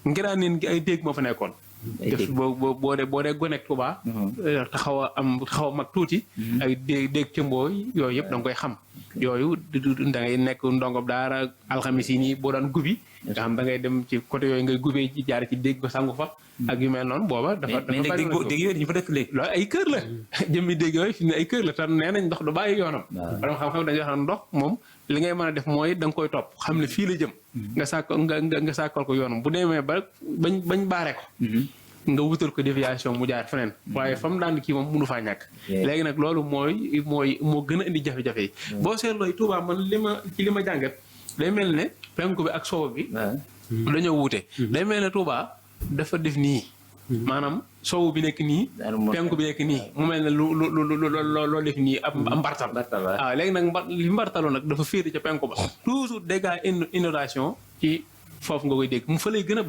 Ngiraaneen gi ay déeg moo fa nekkoon. def boo dee gonek Touba. te xaw a mag tuuti. ay déeg cëmboo yooyu yëpp da nga koy xam. yooyu da ngay nekk ndongob daara alxamis yi nii boo daan gubi. nga xam da ngay dem ci côté yooyu ngay gubee ci jaar ci déeg ba sangu fa. ak yu mel noonu booba. dafa bari déeg yooyu dañu fa dëkk léegi. loolu ay kër la. jëmmi déeg yooyu fi ne ay kër la te nee nañ ndox du bàyyi yoonam. waaw xam-xam dañuy wax ndox moom li ngay mën a def mooy da nga koy topp xam ne fii la jëm. nga sàkkal ko yoonam bu demee ba bañ baare ko. nga wutal ko déviation mu jaar feneen. waaye fa mu daan kii moom mënu faa ñàkk. léegi nag loolu moo gën a indi jafe-jafe yi. boo seetloo Touba man li ma jàngat day mel ne penku bi ak soow bi. dañoo wuute. day mel ne Touba dafa def nii. maanaam soow bi nekk nii. penku bi nekk nii mu mel ne loo def nii ab mbartal. waaw léegi nag li mbartaloo nag dafa féete ca penku ba. toujours dégâts inondation ci foofu nga koy dégg mu fa lay gën a